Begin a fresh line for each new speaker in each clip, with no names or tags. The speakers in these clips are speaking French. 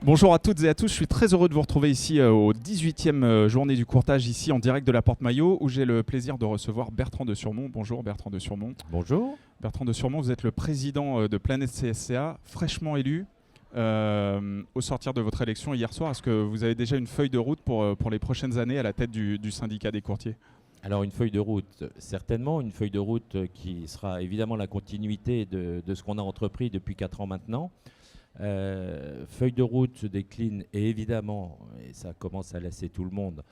Bonjour à toutes et à tous, je suis très heureux de vous retrouver ici au 18e journée du courtage, ici en direct de la Porte Maillot, où j'ai le plaisir de recevoir Bertrand de Surmont. Bonjour Bertrand de Surmont.
Bonjour.
Bertrand de Surmont, vous êtes le président de Planète CSCA, fraîchement élu au sortir de votre élection hier soir. Est-ce que vous avez déjà une feuille de route pour les prochaines années à la tête du syndicat des courtiers ?
Alors une feuille de route, certainement, une feuille de route qui sera évidemment la continuité de ce qu'on a entrepris depuis 4 ans maintenant. Feuille de route se décline et évidemment, et ça commence à lasser tout le monde,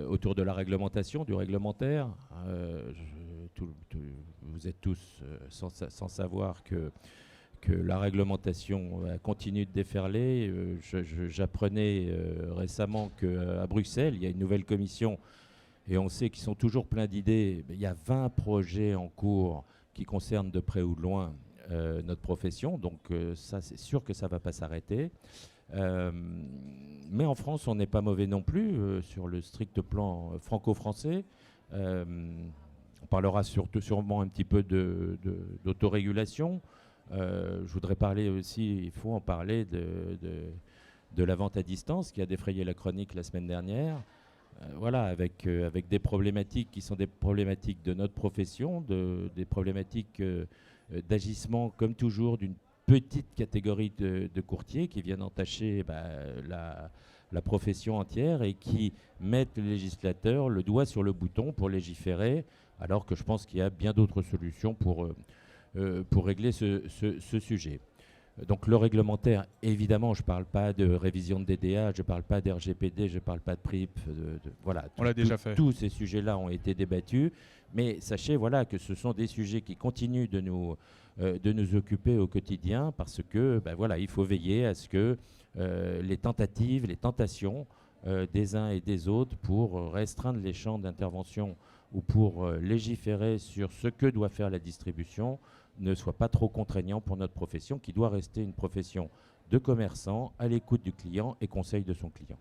autour de la réglementation, du réglementaire. Vous êtes tous sans savoir que la réglementation continue de déferler. J'apprenais récemment qu'à Bruxelles, il y a une nouvelle commission et on sait qu'ils sont toujours pleins d'idées. Il y a 20 projets en cours qui concernent de près ou de loin notre profession, donc ça c'est sûr que ça ne va pas s'arrêter. Mais en France, on n'est pas mauvais non plus sur le strict plan franco-français. On parlera sûrement un petit peu d'autorégulation. Je voudrais parler aussi, il faut en parler, de la vente à distance qui a défrayé la chronique la semaine dernière. Voilà, avec des problématiques qui sont des problématiques de notre profession, des problématiques d'agissement, comme toujours, d'une petite catégorie de courtiers qui viennent entacher la profession entière et qui mettent le législateur le doigt sur le bouton pour légiférer, alors que je pense qu'il y a bien d'autres solutions pour régler ce sujet. Donc le réglementaire, évidemment, je ne parle pas de révision de DDA, je ne parle pas d'RGPD, je ne parle pas de PRIP. Voilà,
on l'a déjà fait.
Tous ces sujets-là ont été débattus. Mais sachez que ce sont des sujets qui continuent de nous occuper au quotidien parce que il faut veiller à ce que les tentatives, les tentations des uns et des autres pour restreindre les champs d'intervention ou pour légiférer sur ce que doit faire la distribution ne soit pas trop contraignant pour notre profession qui doit rester une profession de commerçant à l'écoute du client et conseil de son client.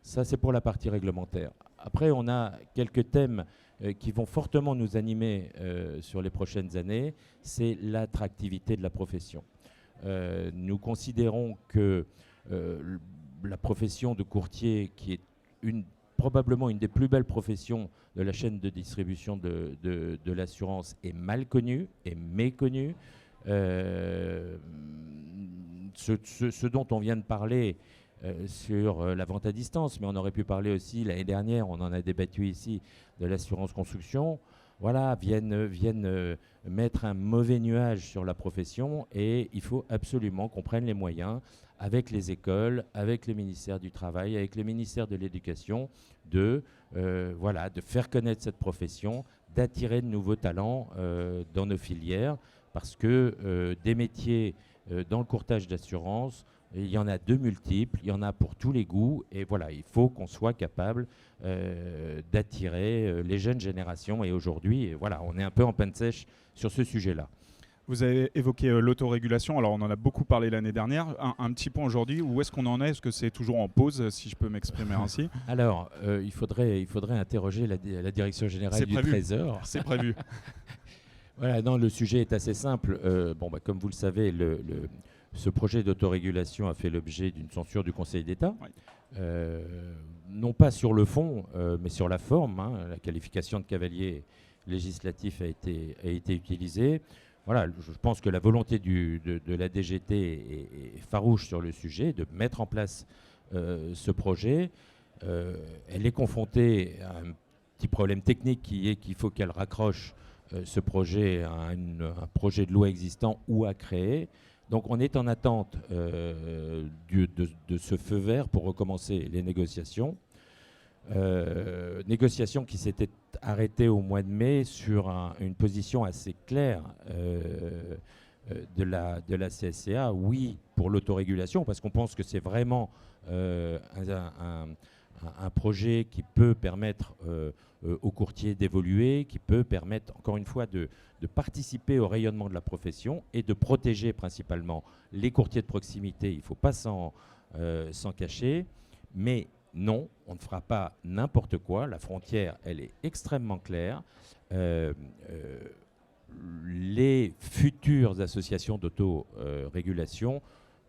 Ça, c'est pour la partie réglementaire. Après, on a quelques thèmes qui vont fortement nous animer sur les prochaines années. C'est l'attractivité de la profession. Nous considérons que la profession de courtier, qui est probablement une des plus belles professions de la chaîne de distribution de l'assurance, est mal connue, est méconnue. Ce dont on vient de parler sur la vente à distance, mais on aurait pu parler aussi l'année dernière, on en a débattu ici, de l'assurance construction, viennent mettre un mauvais nuage sur la profession et il faut absolument qu'on prenne les moyens avec les écoles, avec le ministère du Travail, avec le ministère de l'Éducation, de faire connaître cette profession, d'attirer de nouveaux talents dans nos filières, parce que des métiers dans le courtage d'assurance, il y en a de multiples, il y en a pour tous les goûts, et il faut qu'on soit capable d'attirer les jeunes générations. Et aujourd'hui, on est un peu en panne sèche sur ce sujet-là.
Vous avez évoqué l'autorégulation, alors on en a beaucoup parlé l'année dernière. Un petit point aujourd'hui, où est-ce qu'on en est ? Est-ce que c'est toujours en pause, si je peux m'exprimer ainsi ?
Alors, il faudrait interroger la direction générale du Trésor.
C'est prévu.
Non, le sujet est assez simple. Comme vous le savez, ce projet d'autorégulation a fait l'objet d'une censure du Conseil d'État. Oui. Non pas sur le fond, mais sur la forme. La qualification de cavalier législatif a été utilisée. Je pense que la volonté de la DGT est farouche sur le sujet, de mettre en place ce projet. Elle est confrontée à un petit problème technique qui est qu'il faut qu'elle raccroche ce projet à un projet de loi existant ou à créer. Donc on est en attente de ce feu vert pour recommencer les négociations. Négociations qui s'étaient arrêtées au mois de mai sur une position assez claire de la CSCA. Oui, pour l'autorégulation, parce qu'on pense que c'est vraiment un projet qui peut permettre aux courtiers d'évoluer, qui peut permettre, encore une fois, de participer au rayonnement de la profession et de protéger principalement les courtiers de proximité. Il ne faut pas s'en cacher, mais non, on ne fera pas n'importe quoi. La frontière, elle est extrêmement claire. Les futures associations d'autorégulation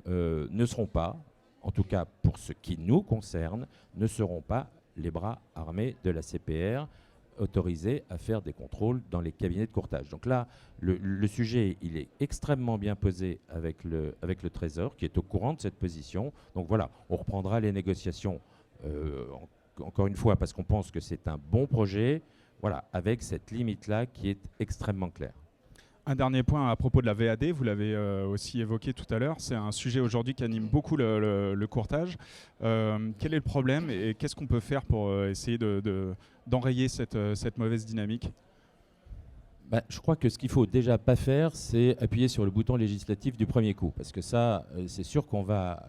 ne seront pas en tout cas pour ce qui nous concerne, ne seront pas les bras armés de la CPR autorisés à faire des contrôles dans les cabinets de courtage. Donc là, le sujet, il est extrêmement bien posé avec le Trésor, qui est au courant de cette position. Donc voilà, on reprendra les négociations, encore une fois, parce qu'on pense que c'est un bon projet, voilà, avec cette limite-là qui est extrêmement claire.
Un dernier point à propos de la VAD, vous l'avez aussi évoqué tout à l'heure, c'est un sujet aujourd'hui qui anime beaucoup le courtage. Quel est le problème et qu'est-ce qu'on peut faire pour essayer d'enrayer cette mauvaise dynamique ?
Je crois que ce qu'il faut déjà pas faire, c'est appuyer sur le bouton législatif du premier coup, parce que ça, c'est sûr qu'on va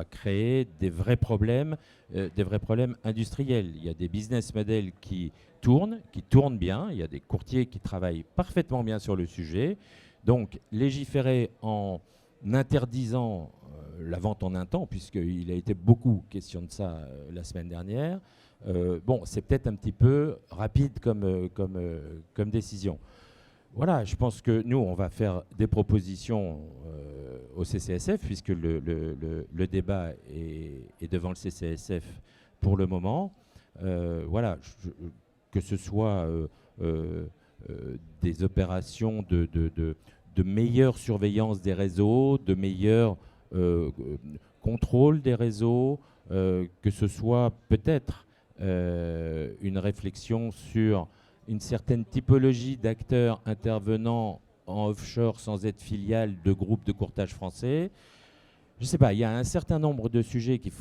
créer des vrais problèmes industriels. Il y a des business models qui tournent bien. Il y a des courtiers qui travaillent parfaitement bien sur le sujet. Donc, légiférer en interdisant la vente en un temps, puisqu'il a été beaucoup question de ça la semaine dernière. C'est peut-être un petit peu rapide comme décision. Voilà, je pense que nous, on va faire des propositions au CCSF, puisque le débat est devant le CCSF pour le moment. Voilà, que ce soit des opérations de meilleure surveillance des réseaux, de meilleur contrôle des réseaux, que ce soit peut-être une réflexion sur une certaine typologie d'acteurs intervenant en offshore sans être filiale de groupes de courtage français. Je ne sais pas, il y a un certain nombre de sujets dont il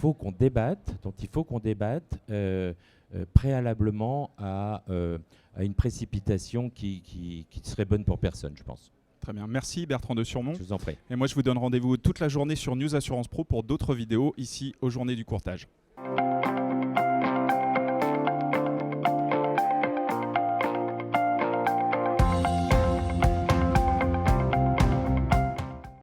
faut qu'on débatte préalablement à une précipitation qui serait bonne pour personne, je pense.
Très bien, merci Bertrand de Surmont.
Je vous en prie.
Et moi je vous donne rendez-vous toute la journée sur News Assurance Pro pour d'autres vidéos ici aux Journées du Courtage.